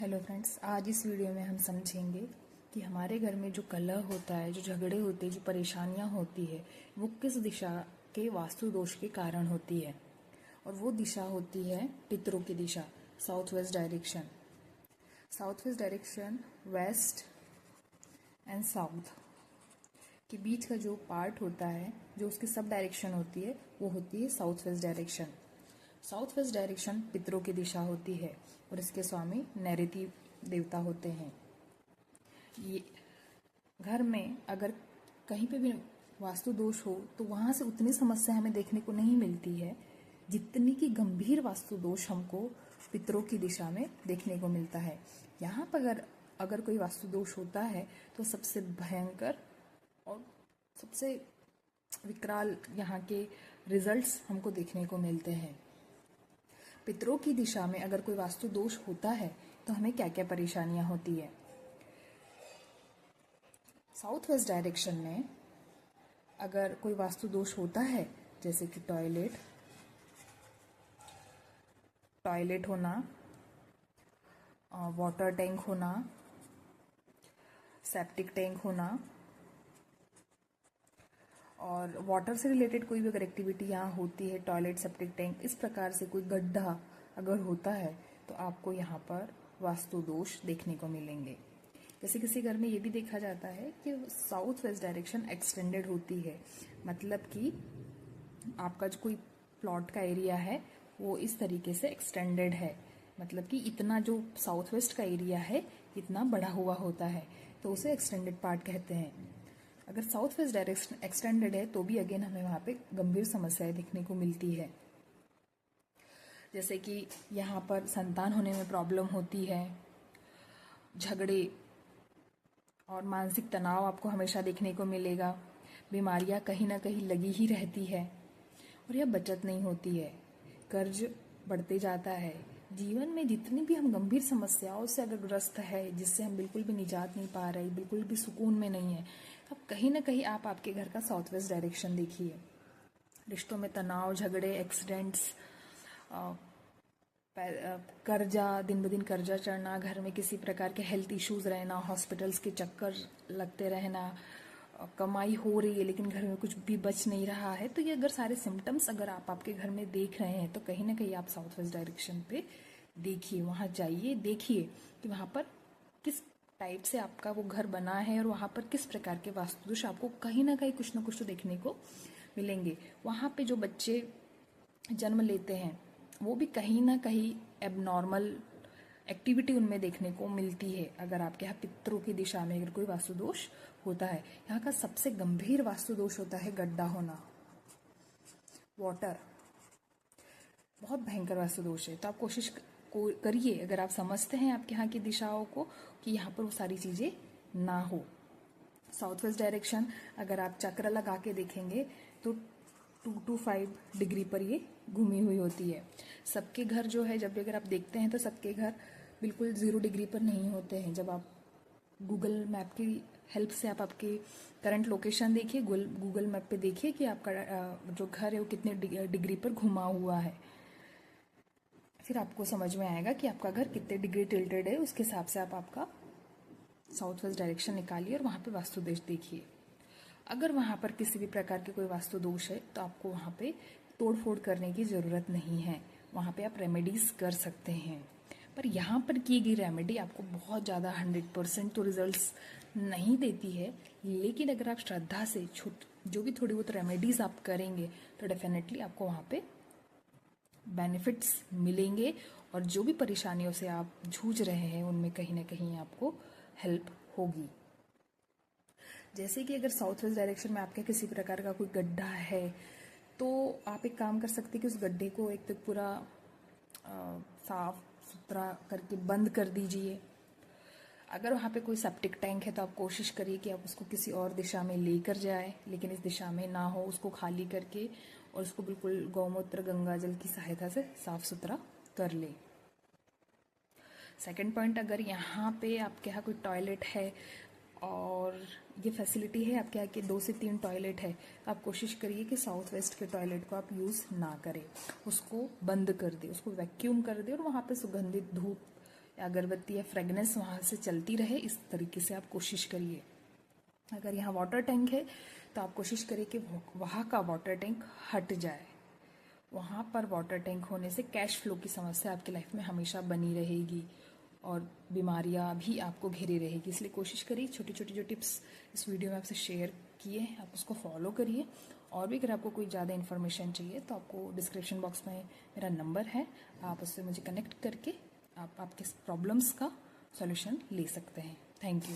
Hello friends, आज इस video में हम समझेंगे कि हमारे घर में जो कलह होता है, जो झगड़े होते हैं, जो परेशानियां होती है, वो किस दिशा के वास्तु दोष के कारण होती है। और वो दिशा होती है पितरों की दिशा, south west direction. South west direction west and south के बीच का जो पार्ट होता है, जो उसकी सब डायरेक्शन होती है, वो होती है south west direction. South west direction पितरों की दिशा होती है और इसके स्वामी नैऋति देवता होते हैं। ये घर में अगर कहीं पे भी वास्तु दोष हो तो वहां से उतनी समस्या हमें देखने को नहीं मिलती है जितनी की गंभीर वास्तु दोष हमको पितरों की दिशा में देखने को मिलता है। यहाँ पर अगर कोई वास्तु दोष होता है तो सबसे भयंकर और सबसे विकराल यहाँ के रिजल्ट्स हमको देखने को मिलते हैं। पितरों की दिशा में अगर कोई वास्तु दोष होता है तो हमें क्या क्या परेशानियां होती है। साउथ वेस्ट डायरेक्शन में अगर कोई वास्तु दोष होता है, जैसे कि टॉयलेट होना, वाटर टैंक होना, सेप्टिक टैंक होना, और वाटर से रिलेटेड कोई भी अगर एक्टिविटी यहाँ होती है, टॉयलेट, सेप्टिक टैंक, इस प्रकार से कोई गड्ढा अगर होता है तो आपको यहाँ पर वास्तु दोष देखने को मिलेंगे। जैसे किसी घर में ये भी देखा जाता है कि साउथ वेस्ट डायरेक्शन एक्सटेंडेड होती है, मतलब कि आपका जो कोई प्लॉट का एरिया है वो इस तरीके से एक्सटेंडेड है, मतलब कि इतना जो साउथ वेस्ट का एरिया है इतना बड़ा हुआ होता है, तो उसे एक्सटेंडेड पार्ट कहते हैं। अगर साउथ वेस्ट डायरेक्शन एक्सटेंडेड है तो भी अगेन हमें वहाँ पे गंभीर समस्याएं देखने को मिलती है, जैसे कि यहाँ पर संतान होने में प्रॉब्लम होती है, झगड़े और मानसिक तनाव आपको हमेशा देखने को मिलेगा, बीमारियाँ कहीं ना कहीं लगी ही रहती है और यह बचत नहीं होती है, कर्ज बढ़ते जाता है। जीवन में जितनी भी हम गंभीर समस्याओं से अगर ग्रस्त है, जिससे हम बिल्कुल भी निजात नहीं पा रहे, बिल्कुल भी सुकून में नहीं है, अब कहीं ना कहीं आप आपके घर का साउथ वेस्ट डायरेक्शन देखिए। रिश्तों में तनाव, झगड़े, एक्सीडेंट्स, कर्जा, दिन ब दिन कर्जा चढ़ना, घर में किसी प्रकार के हेल्थ इश्यूज रहना, हॉस्पिटल्स के चक्कर लगते रहना, कमाई हो रही है लेकिन घर में कुछ भी बच नहीं रहा है, तो ये अगर सारे सिम्टम्स अगर आप आपके घर में देख रहे हैं तो कहीं ना कहीं आप साउथ वेस्ट डायरेक्शन पे देखिए, वहां जाइए, देखिए कि वहां पर किस टाइप से आपका वो घर बना है और वहां पर किस प्रकार के वास्तु दोष आपको कहीं ना कुछ तो देखने को मिलेंगे। वहां पे जो बच्चे जन्म लेते हैं वो भी कहीं ना कहीं एबनॉर्मल एक्टिविटी उनमें देखने को मिलती है। अगर आपके यहाँ पितरों की दिशा में अगर कोई वास्तु दोष होता है, यहाँ का सबसे गंभीर वास्तु दोष होता है गड्ढा होना, वाटर, बहुत भयंकर वास्तु दोष है। तो आप कोशिश करिए, अगर आप समझते हैं आपके यहाँ की दिशाओं को, कि यहाँ पर वो सारी चीजें ना हो। साउथ वेस्ट डायरेक्शन अगर आप चक्र लगा के देखेंगे तो 2 to 5 डिग्री पर ये घूमी हुई होती है। सबके घर जो है, जब भी अगर आप देखते हैं तो सबके घर बिल्कुल 0 डिग्री पर नहीं होते हैं। जब आप गूगल मैप की हेल्प से आप आपके करंट लोकेशन देखिए, गूगल मैप पे देखिए कि आपका जो घर है वो कितने डिग्री पर घुमा हुआ है, फिर आपको समझ में आएगा कि आपका घर कितने डिग्री टिल्टेड है। उसके हिसाब से आप आपका साउथ वेस्ट डायरेक्शन निकालिए और वहां पे वास्तु दोष देखिए। अगर वहां पर किसी भी प्रकार के कोई वास्तु दोष है तो आपको वहां पे तोड़ फोड़ करने की जरूरत नहीं है, वहां पे आप रेमेडीज कर सकते हैं। पर यहाँ पर की गई रेमेडी आपको बहुत ज़्यादा 100% तो रिजल्ट्स नहीं देती है, लेकिन अगर आप श्रद्धा से जो भी थोड़ी बहुत रेमेडीज आप करेंगे तो डेफिनेटली आपको वहाँ पे बेनिफिट्स मिलेंगे और जो भी परेशानियों से आप जूझ रहे हैं उनमें कहीं ना कहीं आपको हेल्प होगी। जैसे कि अगर साउथ वेस्ट डायरेक्शन में आपके किसी प्रकार का कोई गड्ढा है तो आप एक काम कर सकते हैं कि उस गड्ढे को एक तक पूरा साफ सुथरा करके बंद कर दीजिए। अगर वहाँ पे कोई सेप्टिक टैंक है तो आप कोशिश करिए कि आप उसको किसी और दिशा में लेकर जाए, लेकिन इस दिशा में ना हो, उसको खाली करके और उसको बिल्कुल गौमूत्र, गंगा जल की सहायता से साफ सुथरा कर ले। सेकंड पॉइंट, अगर यहाँ पे आपके यहाँ कोई टॉयलेट है और ये फैसिलिटी है, आपके यहाँ के 2 से 3 टॉयलेट है, आप कोशिश करिए कि साउथ वेस्ट के टॉयलेट को आप यूज़ ना करें, उसको बंद कर दे, उसको वैक्यूम कर दे और वहाँ पे सुगंधित धूप अगरबत्ती या फ्रेगनेंस वहाँ से चलती रहे, इस तरीके से आप कोशिश करिए। अगर यहाँ वाटर टैंक है तो आप कोशिश करिए कि वहाँ का वाटर टैंक हट जाए। वहाँ पर वाटर टैंक होने से कैश फ्लो की समस्या आपकी लाइफ में हमेशा बनी रहेगी और बीमारियाँ भी आपको घेरे रहेगी। इसलिए कोशिश करिए, छोटी छोटी जो टिप्स इस वीडियो में आपसे शेयर किए आप उसको फॉलो करिए। और भी अगर आपको कोई ज़्यादा इन्फॉर्मेशन चाहिए तो आपको डिस्क्रिप्शन बॉक्स में मेरा नंबर है, आप उससे मुझे कनेक्ट करके आप आपके प्रॉब्लम्स का सॉल्यूशन ले सकते हैं। Thank you.